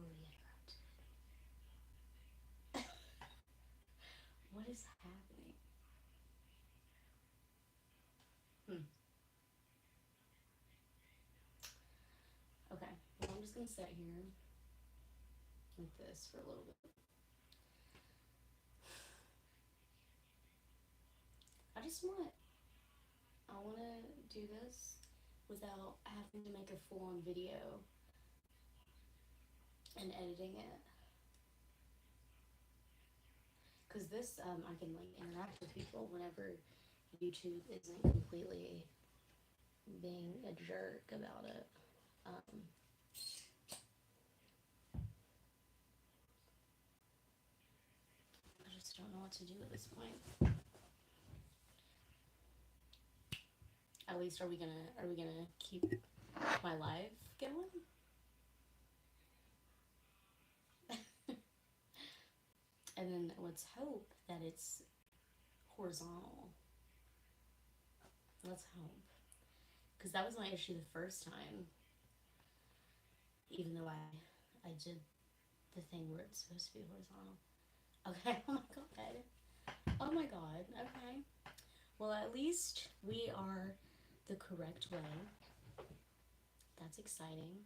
totally interrupted. What is happening? Hmm. Okay, well, I'm just gonna sit here like this for a little bit. I just want, I want to do this without having to make a full on video and editing it. Because this, I can like interact with people whenever YouTube isn't completely being a jerk about it. Um, I just don't know what to do at this point. At least, are we gonna keep my live going? And then let's hope that it's horizontal. Let's hope, because that was my issue the first time. Even though I did the thing where it's supposed to be horizontal. Okay. Oh my god. Oh my god. Okay. Well, at least we are the correct way. That's exciting.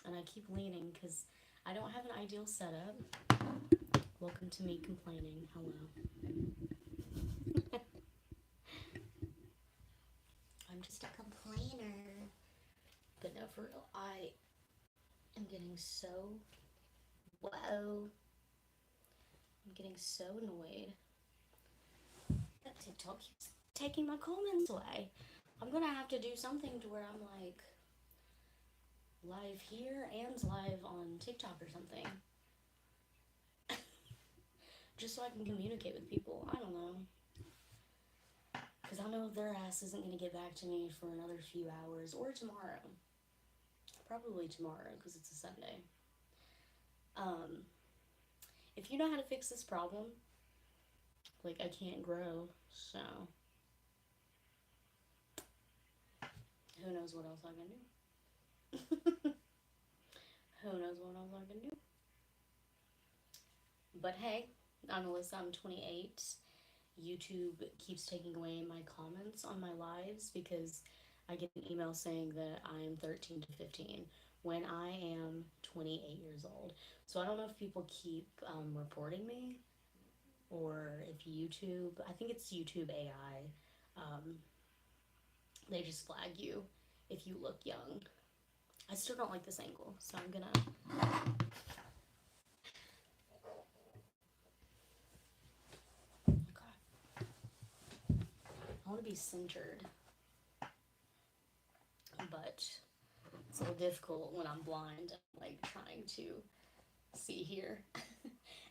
And I keep leaning because I don't have an ideal setup. Welcome to me complaining. Hello. I'm just a complainer. But no, for real, I am getting so. Whoa. I'm getting so annoyed that TikTok keeps taking my comments away. I'm gonna have to do something to where I'm like live here and live on TikTok or something. Just so I can communicate with people. I don't know. Because I know their ass isn't going to get back to me for another few hours or tomorrow. Probably tomorrow because it's a Sunday. Um, if you know how to fix this problem, like I can't grow, so who knows what else I can do? Who knows what else I can do? But hey, I'm Alyssa, I'm 28. YouTube keeps taking away my comments on my lives because I get an email saying that I'm 13 to 15 when I am 28 years old. So I don't know if people keep reporting me or if YouTube, I think it's YouTube AI, they just flag you if you look young. I still don't like this angle, so I'm gonna. Okay. I want to be centered, but it's a little difficult when I'm blind. I'm like trying to see here.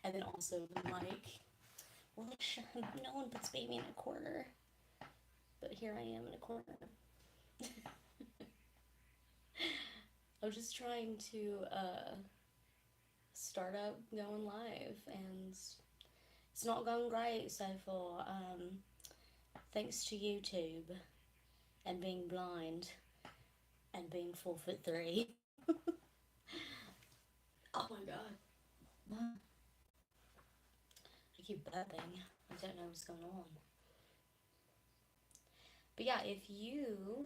And then also the mic. Well, no one puts baby in a corner, but here I am in a corner. I was just trying to start up going live, and it's not going great so far. Thanks to YouTube and being blind and being 4'3". Oh my god. I keep burping. I don't know what's going on. But yeah, if you...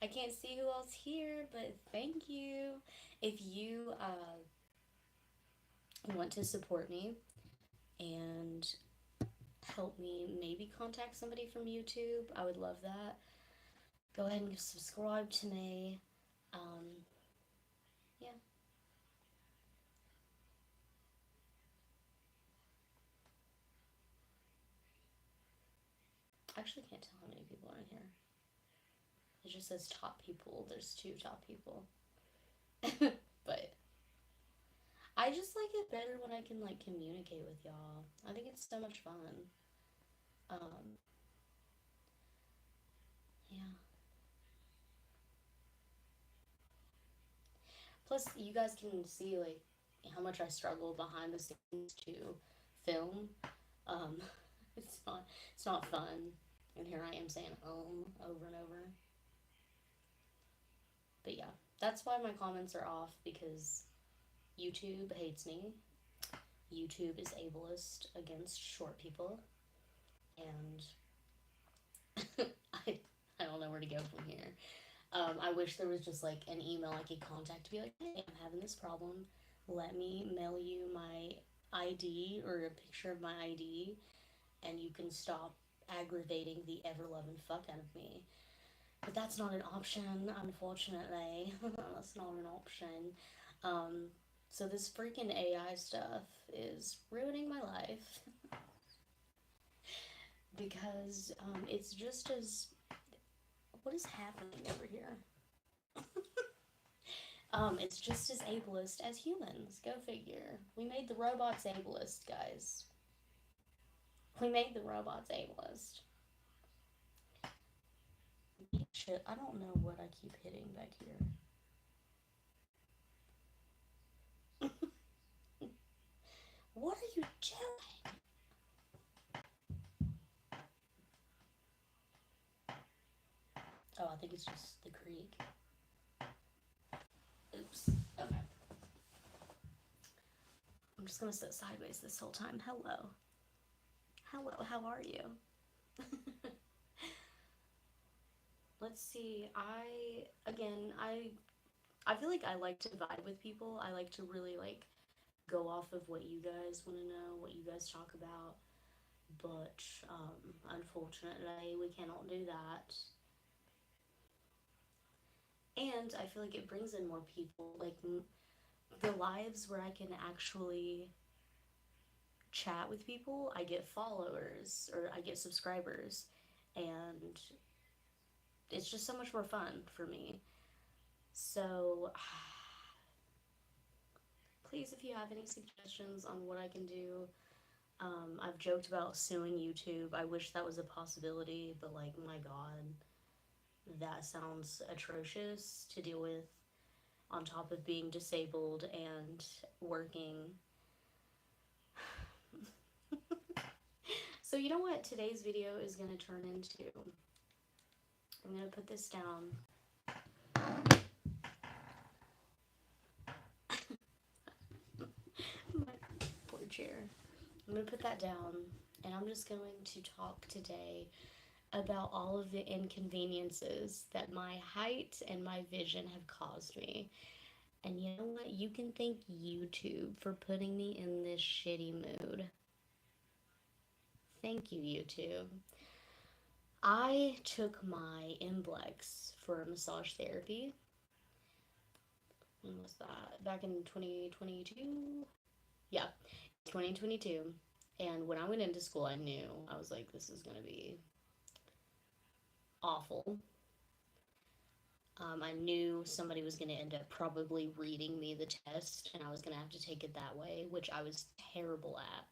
I can't see who else here, but thank you. If you want to support me and help me maybe contact somebody from YouTube, I would love that. Go ahead and subscribe to me. Yeah. I actually can't tell how many people are in here. It just says top people. There's 2 top people. But I just like it better when I can like communicate with y'all. I think it's so much fun. Um, yeah. Plus, you guys can see like how much I struggle behind the scenes to film. Um, it's not fun. And here I am saying over and over. But yeah, that's why my comments are off because YouTube hates me. YouTube is ableist against short people, and I I don't know where to go from here. I wish there was just like an email I could contact to be like, hey, I'm having this problem. Let me mail you my ID or a picture of my ID, and you can stop aggravating the ever loving fuck out of me. But that's not an option, unfortunately. That's not an option. Um, so this freaking AI stuff is ruining my life because it's just as what is happening over here? It's just as ableist as humans. Go figure. We made the robots ableist, guys. We made the robots ableist. Shit, I don't know what I keep hitting back here. What are you doing? Oh, I think it's just the creek. Oops. Okay. I'm just gonna sit sideways this whole time. Hello. Hello, how are you? Let's see. I feel like I like to vibe with people. I like to really like go off of what you guys want to know, what you guys talk about. But unfortunately, we cannot do that. And I feel like it brings in more people, like the lives where I can actually chat with people. I get followers or I get subscribers, and it's just so much more fun for me. So, please, if you have any suggestions on what I can do, I've joked about suing YouTube. I wish that was a possibility, but like, my God, that sounds atrocious to deal with on top of being disabled and working. So, you know what today's video is going to turn into? I'm going to put this down. My poor chair. I'm going to put that down, and I'm just going to talk today about all of the inconveniences that my height and my vision have caused me. And you know what? You can thank YouTube for putting me in this shitty mood. Thank you, YouTube. I took my Mblex for massage therapy. When was that? Back in 2022? Yeah, 2022. And when I went into school, I knew. I was like, this is going to be awful. I knew somebody was going to end up probably reading me the test, and I was going to have to take it that way, which I was terrible at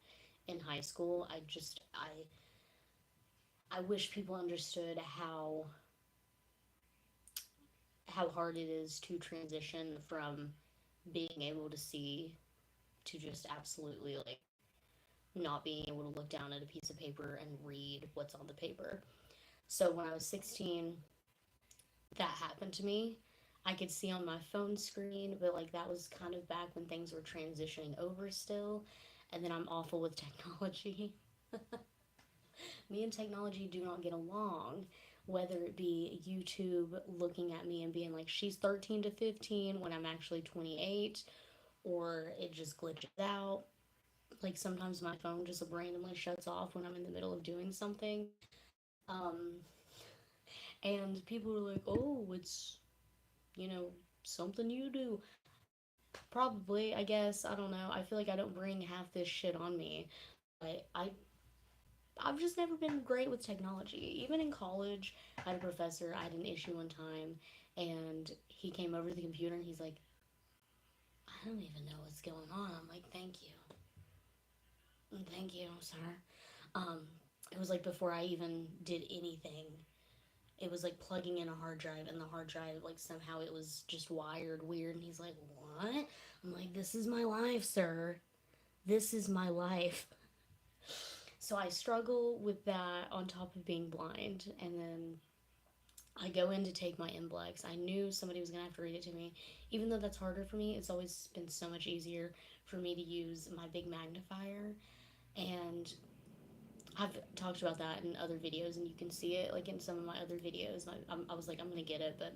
in high school. I wish people understood how hard it is to transition from being able to see to just absolutely like not being able to look down at a piece of paper and read what's on the paper. So when I was 16, that happened to me. I could see on my phone screen, but like that was kind of back when things were transitioning over still. And then I'm awful with technology. Me and technology do not get along. Whether it be YouTube looking at me and being like, she's 13 to 15 when I'm actually 28, or it just glitches out. Like sometimes my phone just randomly shuts off when I'm in the middle of doing something. Um, and people are like, oh, it's, you know, something you do. Probably, I guess. I don't know. I feel like I don't bring half this shit on me. But I've just never been great with technology. Even in college, I had a professor, I had an issue one time, and he came over to the computer and he's like, I don't even know what's going on. I'm like, thank you. Thank you, sir. Um, it was like before I even did anything. It was like plugging in a hard drive, and the hard drive, like somehow it was just wired weird. And he's like, what? I'm like, this is my life, sir. This is my life. So I struggle with that on top of being blind. And then I go in to take my NBLEX. I knew somebody was going to have to read it to me. Even though that's harder for me, it's always been so much easier for me to use my big magnifier. And I've talked about that in other videos, and you can see it like in some of my other videos. I was like, I'm going to get it, but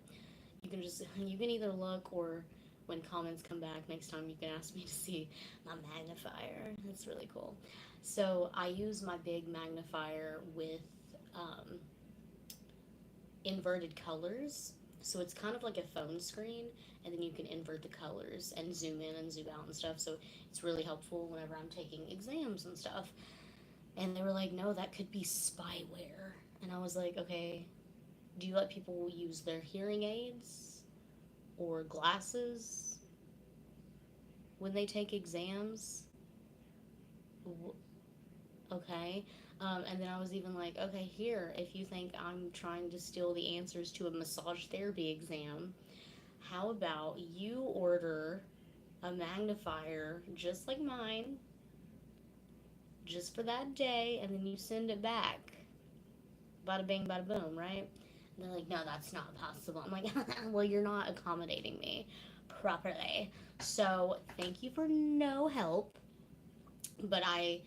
you can just, you can either look, or when comments come back next time, you can ask me to see my magnifier. It's really cool. So I use my big magnifier with um, inverted colors. So it's kind of like a phone screen, and then you can invert the colors and zoom in and zoom out and stuff. So it's really helpful whenever I'm taking exams and stuff. And they were like, no, that could be spyware. And I was like, okay, do you let people use their hearing aids or glasses when they take exams? Okay. And then I was even like, okay, here, if you think I'm trying to steal the answers to a massage therapy exam, how about you order a magnifier just like mine, just for that day, and then you send it back? Bada bing, bada boom, right? And they're like, no, that's not possible. I'm like, well, you're not accommodating me properly. So thank you for no help. But I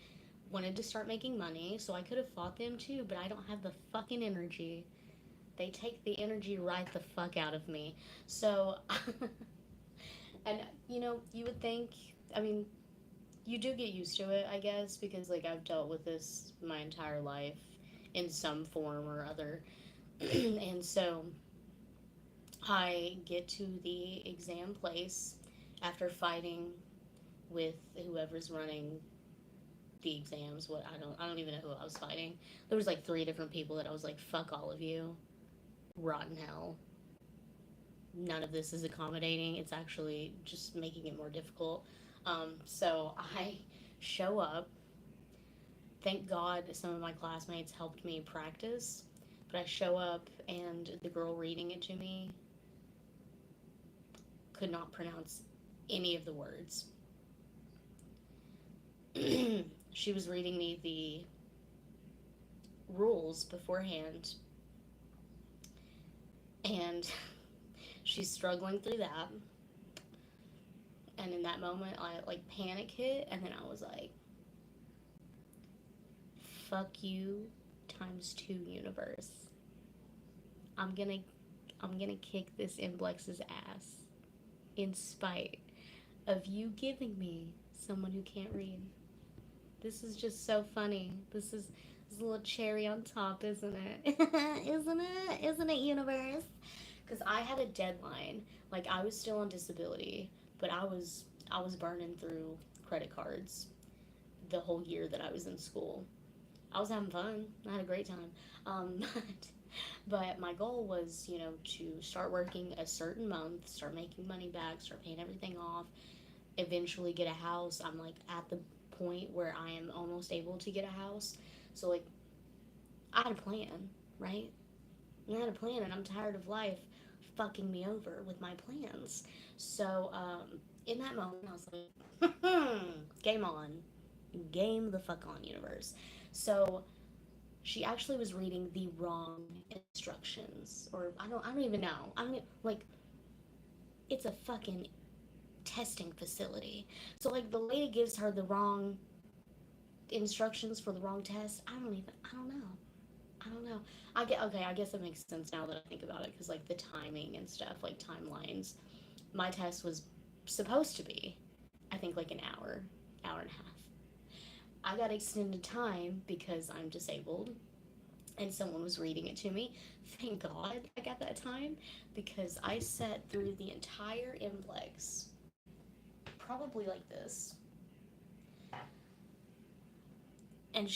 wanted to start making money, so I could have fought them too, but I don't have the fucking energy. They take the energy right the fuck out of me. So, and you would think, I mean, you do get used to it, I guess, because like I've dealt with this my entire life in some form or other. And so I get to the exam place after fighting with whoever's running the exams. What, I don't even know who I was fighting. There was like three different people that I was like, fuck all of you, rotten hell. None of this is accommodating. It's actually just making it more difficult. So I show up. Thank God some of my classmates helped me practice. But I show up, and the girl reading it to me could not pronounce any of the words. She was reading me the rules beforehand, and she's struggling through that. And in that moment, I like panic hit, and then I was like, fuck you times two, universe. I'm gonna I'm gonna kick this Imblex's ass in spite of you giving me someone who can't read. This is just so funny. This is a little cherry on top, isn't it? Isn't it? Isn't it, universe? Because I had a deadline. Like, I was still on disability, but I was burning through credit cards the whole year that I was in school. I was having fun. I had a great time. But my goal was, to start working a certain month, start making money back, start paying everything off, eventually get a house. I'm like at the point where I am almost able to get a house. So like I had a plan, right? I had a plan, and I'm tired of life fucking me over with my plans. So in that moment, I was like, game on, game the fuck on, universe. So she actually was reading the wrong instructions, or I don't even know. I don't like. It's a fucking testing facility. So like the lady gives her the wrong instructions for the wrong test. I don't know. I don't know. I get okay. I guess it makes sense now that I think about it, because like the timing and stuff, like timelines. My test was supposed to be, I think, like an hour, hour and a half. I got extended time because I'm disabled, and someone was reading it to me. Thank God I got that time, because I sat through the entire NBLEX, probably like this, and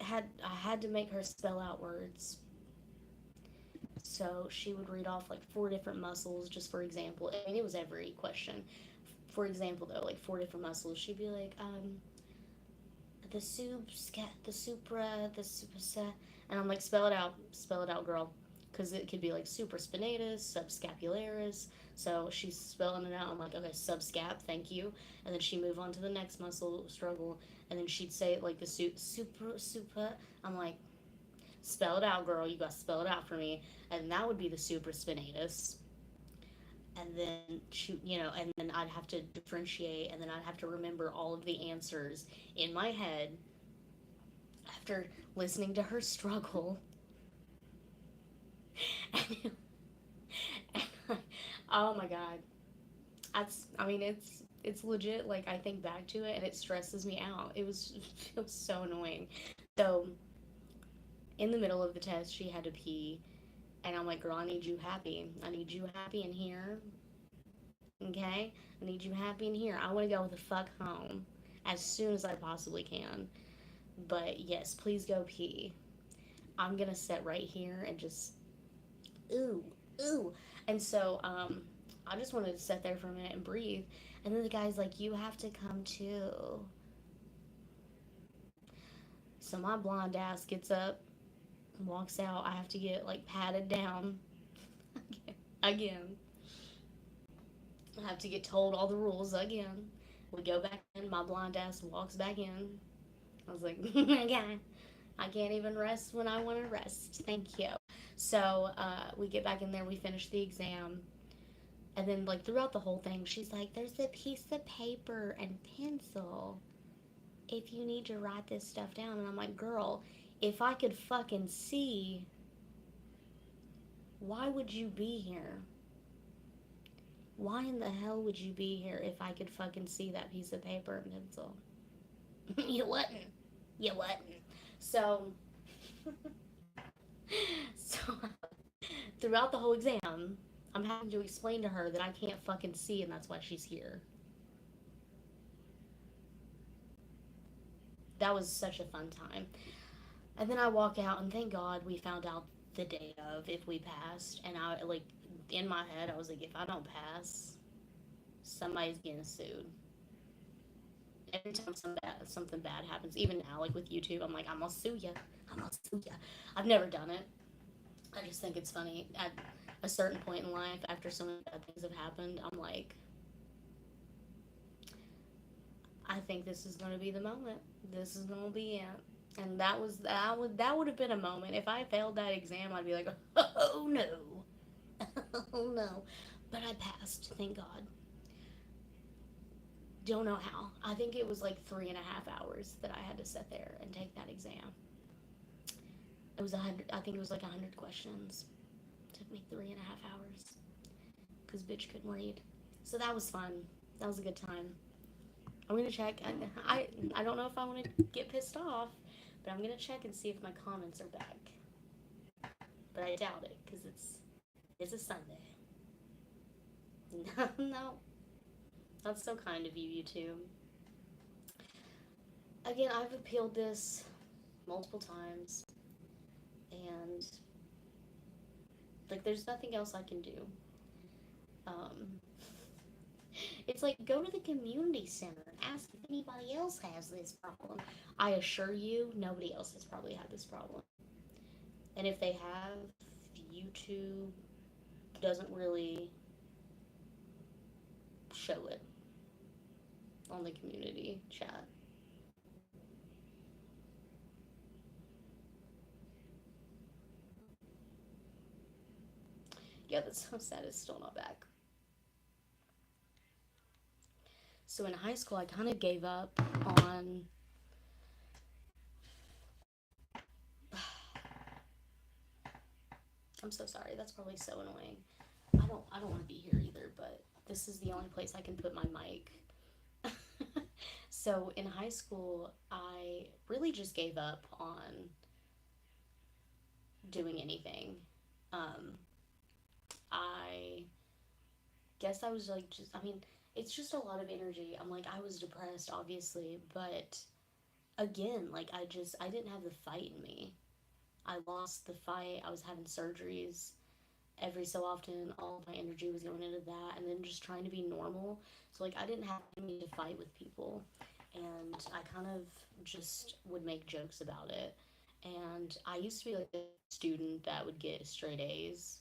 I had to make her spell out words. So she would read off like four different muscles, just for example. I mean, it was every question. For example, though, like four different muscles. She'd be like, the supra, the supersa, and I'm like, spell it out, girl, because it could be like supraspinatus, subscapularis. So she's spelling it out. I'm like, okay, subscap, thank you. And then she move on to the next muscle struggle, and then she'd say like the super. I'm like, Spell it out, girl. You got to spell it out for me. And that would be the supraspinatus. And then shoot, and then I'd have to differentiate, and then I'd have to remember all of the answers in my head after listening to her struggle. and, and oh my god, I mean, it's legit. Like, I think back to it, and it stresses me out. It was so annoying. So in the middle of the test, she had to pee, and I'm like, girl, I need you happy. I need you happy in here. Okay, I need you happy in here. I want to go the fuck home as soon as I possibly can. But yes, please go pee. I'm gonna sit right here and just ooh, ooh. And so I just wanted to sit there for a minute and breathe. And then the guy's like, you have to come too. So my blonde ass gets up, walks out. I have to get like patted down again. I have to get told all the rules again. We go back in. My blonde ass walks back in. I was like, okay, I can't even rest when I want to rest. Thank you. So we get back in there. We finish the exam. And then, like, throughout the whole thing, she's like, there's a piece of paper and pencil if you need to write this stuff down. And I'm like, girl, if I could fucking see, why would you be here? Why in the hell would you be here if I could fucking see that piece of paper and pencil? You wouldn't. You wouldn't. So, so throughout the whole exam, I'm having to explain to her that I can't fucking see and that's why she's here. That was such a fun time. And then I walk out, and thank God we found out the day of if we passed. And I, like, in my head, I was like, if I don't pass, somebody's getting sued. Every time something bad happens, even now, like with YouTube, I'm like, I'm gonna sue you. I'm gonna sue you. I've never done it. I just think it's funny. At a certain point in life, after so many bad things have happened, I'm like, I think this is going to be the moment. This is going to be it. And that would have been a moment. If I failed that exam, I'd be like, oh no, oh no. But I passed, thank God. Don't know how. I think it was like 3.5 hours that I had to sit there and take that exam. It was 100. I think it was like 100 questions. It took me 3.5 hours because bitch couldn't read. So that was fun. That was a good time. I'm gonna check. I don't know if I want to get pissed off, but I'm gonna check and see if my comments are back. But I doubt it because it's a Sunday. No, that's so kind of you, YouTube. Again, I've appealed this multiple times, and like, there's nothing else I can do. Um, it's like, go to the community center and ask if anybody else has this problem. I assure you, nobody else has probably had this problem. And if they have, YouTube doesn't really show it on the community chat. Yeah, that's so sad. It's still not back. So in high school, I kind of gave up on. I'm so sorry. That's probably so annoying. I don't want to be here either, but this is the only place I can put my mic. So in high school, I really just gave up on doing anything. Um, I guess I was like, I mean, it's just a lot of energy. I'm like, I was depressed, obviously, but again, like, I didn't have the fight in me. I lost the fight. I was having surgeries every so often. All of my energy was going into that, and then just trying to be normal. So, like, I didn't have any to fight with people, and I kind of just would make jokes about it. And I used to be like a student that would get straight A's.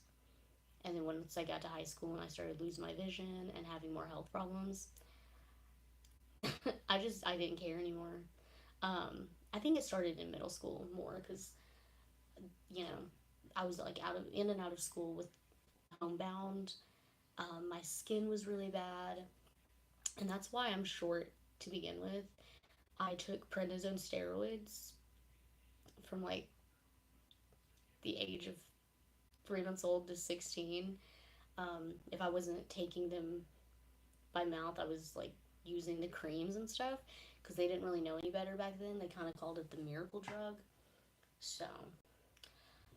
And then once I got to high school and I started losing my vision and having more health problems, I didn't care anymore. I think it started in middle school more because you know, I was like in and out of school with homebound. My skin was really bad, and that's why I'm short to begin with. I took prednisone steroids from like the age of 3 months old to 16. If I wasn't taking them by mouth, I was like using the creams and stuff because they didn't really know any better back then. They kind of called it the miracle drug. So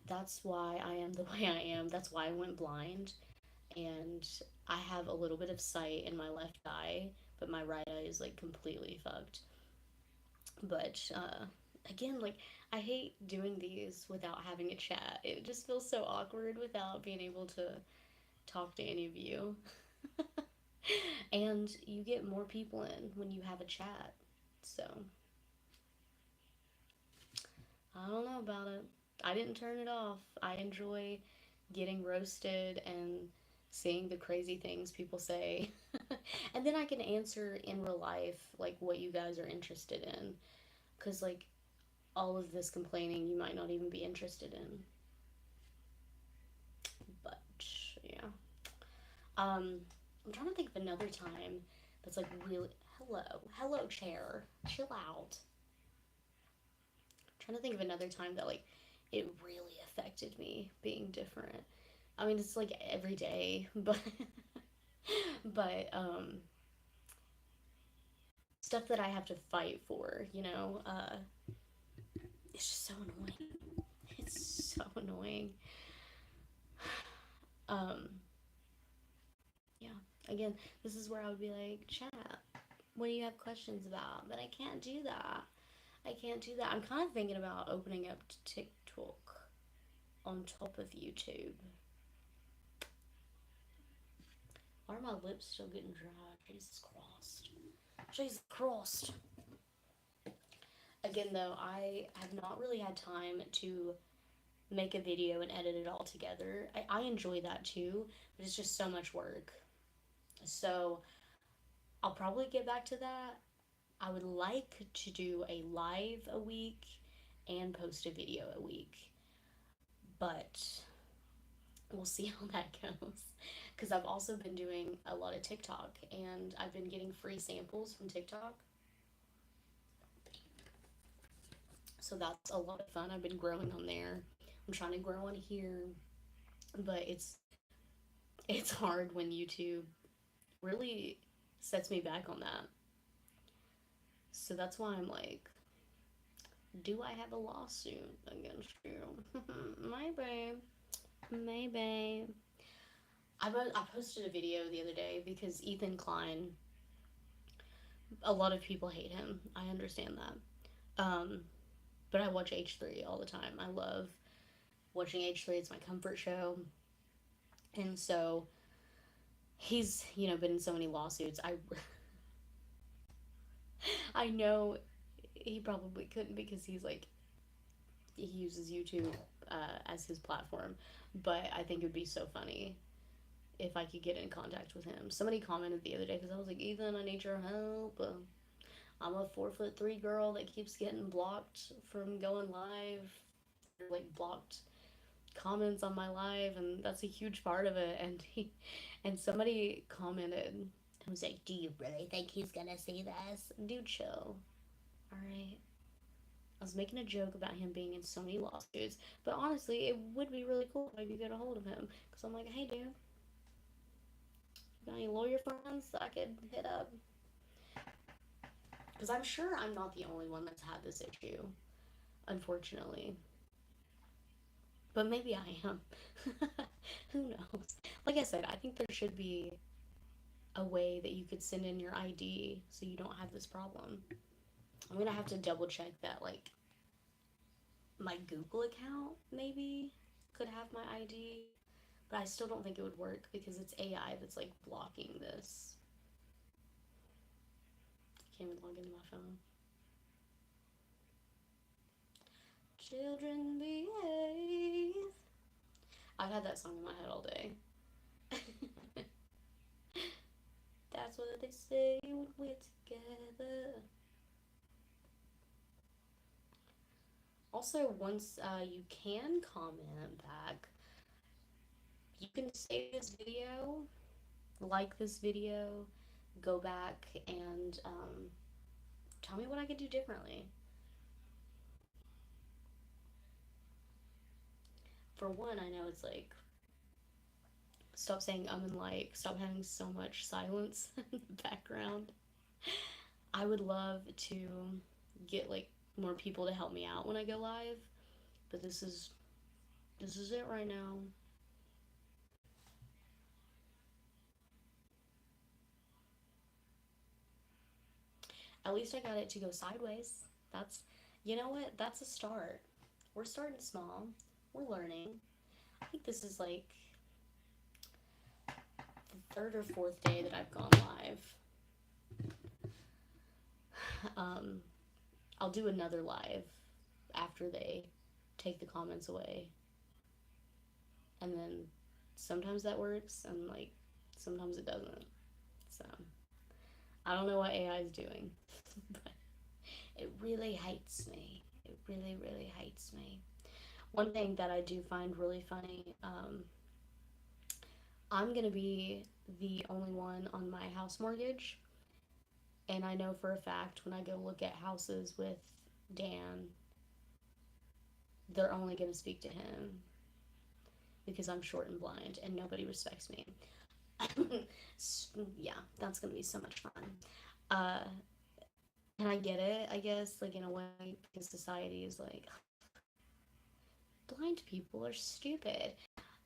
that's why I am the way I am. That's why I went blind. And I have a little bit of sight in my left eye, but my right eye is like completely fucked. But again, like, I hate doing these without having a chat. It just feels so awkward without being able to talk to any of you. And you get more people in when you have a chat. So, I don't know about it. I didn't turn it off. I enjoy getting roasted and seeing the crazy things people say. And then I can answer in real life, like, what you guys are interested in. Because, like, all of this complaining you might not even be interested in. But, yeah. I'm trying to think of another time that's like really. Hello. Hello, chair. Chill out. I'm trying to think of another time that, like, it really affected me being different. I mean, it's like every day, but but stuff that I have to fight for, it's just so annoying. It's so annoying. Um, yeah. Again, this is where I would be like, chat, what do you have questions about? But I can't do that. I can't do that. I'm kind of thinking about opening up to TikTok on top of YouTube. Why are my lips still getting dry? Jesus Christ. Jesus Christ. Again, though, I have not really had time to make a video and edit it all together. I enjoy that too, but it's just so much work. So I'll probably get back to that. I would like to do a live a week and post a video a week, but we'll see how that goes. Because I've also been doing a lot of TikTok and I've been getting free samples from TikTok. So that's a lot of fun. I've been growing on there. I'm trying to grow on here, but it's hard when YouTube really sets me back on that. So that's why I'm like, do I have a lawsuit against you? Maybe. Maybe. I posted a video the other day because Ethan Klein, a lot of people hate him. I understand that. But I watch H3 all the time. I love watching H3. It's my comfort show. And so he's, been in so many lawsuits. I know he probably couldn't because he's like, he uses YouTube as his platform. But I think it would be so funny if I could get in contact with him. Somebody commented the other day because I was like, Ethan, I need your help. I'm a 4'3" girl that keeps getting blocked from going live, like blocked comments on my live, and that's a huge part of it. And somebody commented and was like, "Do you really think he's gonna see this? Dude, chill. All right." I was making a joke about him being in so many lawsuits, but honestly, it would be really cool if I could get a hold of him. Because I'm like, hey, dude, got any lawyer friends that I could hit up? Because I'm sure I'm not the only one that's had this issue, unfortunately. But maybe I am. Who knows? Like I said, I think there should be a way that you could send in your ID so you don't have this problem. I'm gonna have to double check that, like, my Google account maybe could have my ID, but I still don't think it would work because it's AI that's like blocking this. I can't even log into my phone. Children behave. I've had that song in my head all day. That's what they say when we're together. also, once you can comment back, you can save this video, like this video, go back and tell me what I could do differently. For one, I know it's like, stop saying and like, stop having so much silence in the background. I would love to get like more people to help me out when I go live, but this is it right now. At least I got it to go sideways. That's, you know what? That's a start. We're starting small. We're learning. I think this is like the third or fourth day that I've gone live. Um, I'll do another live after they take the comments away. And then sometimes that works and like sometimes it doesn't. So I don't know what AI is doing, but it really hates me. It really, really hates me. One thing that I do find really funny, I'm gonna be the only one on my house mortgage, and I know for a fact when I go look at houses with Dan, they're only gonna speak to him because I'm short and blind and nobody respects me. Yeah, that's gonna be so much fun. Uh, and I get it, I guess, like in a way, because society is like, blind people are stupid,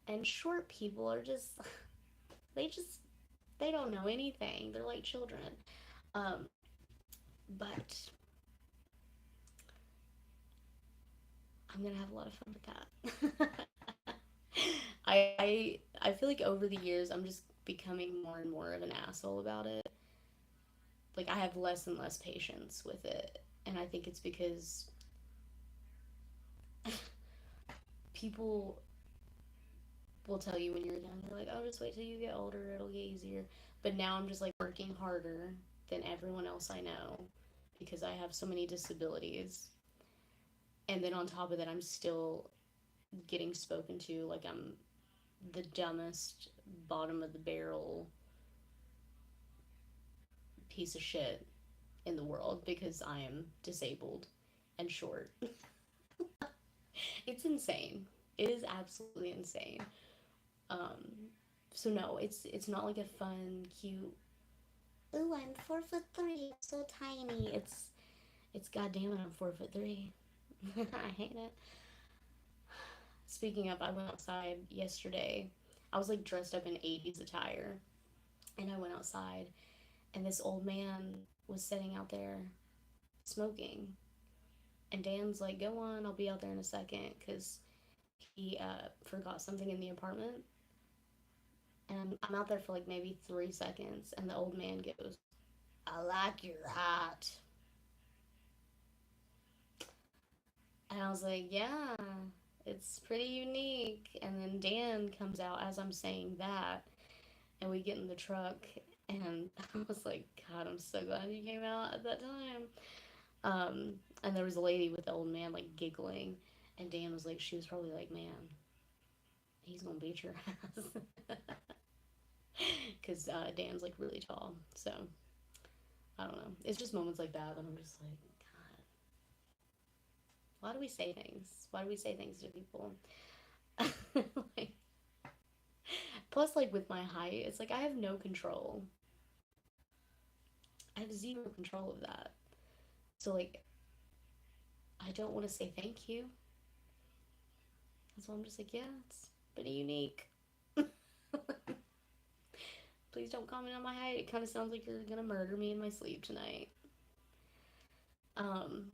and short people are just, they just, they don't know anything. They're like children. Um, but I'm gonna have a lot of fun with that. I feel like over the years I'm just becoming more and more of an asshole about it. Like I have less and less patience with it, and I think it's because people will tell you when you're young, they're like, "Oh, just wait till you get older, it'll get easier." But now I'm just like working harder than everyone else I know because I have so many disabilities, and then on top of that, I'm still getting spoken to like I'm the dumbest, bottom of the barrel piece of shit in the world because I am disabled and short. It's insane. It is absolutely insane. Um, so no, it's not like a fun, cute. Ooh, I'm 4'3", so tiny. It's goddamn it, I'm 4'3". I hate it. Speaking of, I went outside yesterday. I was like dressed up in 80s attire, and I went outside, and this old man was sitting out there smoking. And Dan's like, "Go on, I'll be out there in a second," because he forgot something in the apartment. And I'm out there for like maybe 3 seconds, and the old man goes, "I like your hat." And I was like, "Yeah, it's pretty unique." And then Dan comes out as I'm saying that, and we get in the truck, and I was like, "God, I'm so glad you came out at that time." And there was a lady with the old man like giggling, and Dan was like, she was probably like, "Man, he's gonna beat your ass," because Dan's like really tall. So I don't know. It's just moments like that that I'm just like, God, why do we say things? Why do we say things to people? Like, plus, like with my height, it's like I have no control. I have zero control of that. So like, I don't want to say thank you. So I'm just like, yeah, it's pretty unique. Please don't comment on my height. It kind of sounds like you're gonna murder me in my sleep tonight. Um.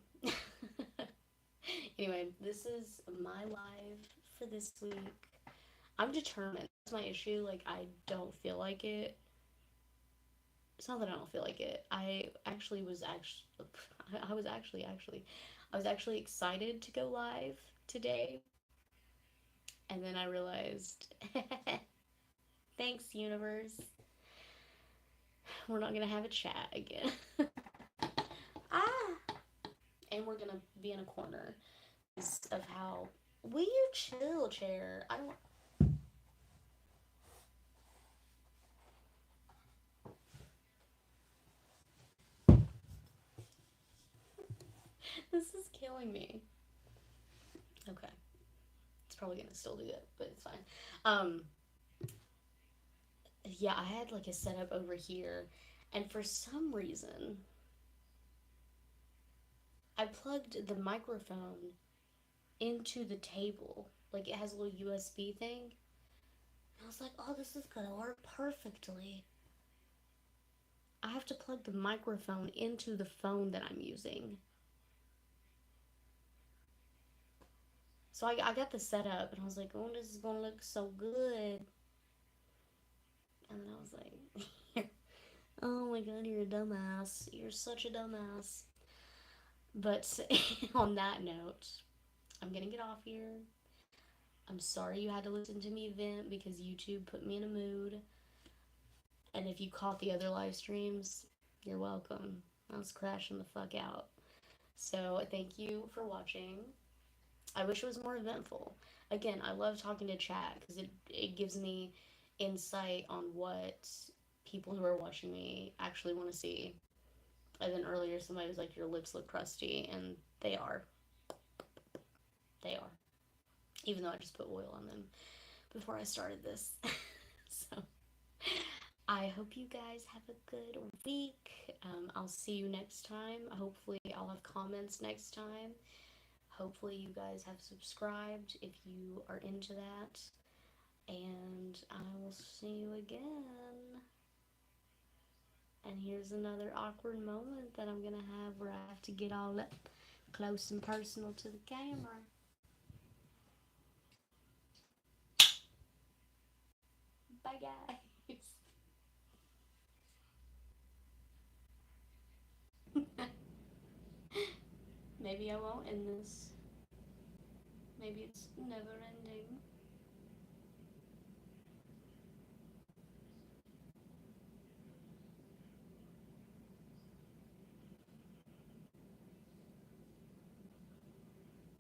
Anyway, this is my live for this week. I'm determined. That's my issue. Like, I don't feel like it. It's not that I don't feel like it. I was actually excited to go live today, and then I realized, thanks, universe. We're not gonna have a chat again. Ah! And we're gonna be in a corner. of how. Will you chill, chair? I don't. This is killing me. Okay. It's probably gonna still do it, but it's fine. Um, yeah, I had like a setup over here, and for some reason, I plugged the microphone into the table. Like it has a little USB thing. And I was like, oh, this is gonna work perfectly. I have to plug the microphone into the phone that I'm using. So I got the setup, and I was like, oh, this is gonna look so good. And then I was like, oh my god, you're a dumbass. You're such a dumbass. But on that note, I'm gonna get off here. I'm sorry you had to listen to me vent because YouTube put me in a mood. And if you caught the other live streams, you're welcome. I was crashing the fuck out. So thank you for watching. I wish it was more eventful. Again, I love talking to chat because it gives me insight on what people who are watching me actually want to see. And then earlier, somebody was like, your lips look crusty, and they are. They are. Even though I just put oil on them before I started this. So I hope you guys have a good week. I'll see you next time. Hopefully, I'll have comments next time. Hopefully, you guys have subscribed if you are into that. And I will see you again. And here's another awkward moment that I'm gonna have where I have to get all up close and personal to the camera. Bye, guys. Maybe I won't end this. Maybe it's never ending.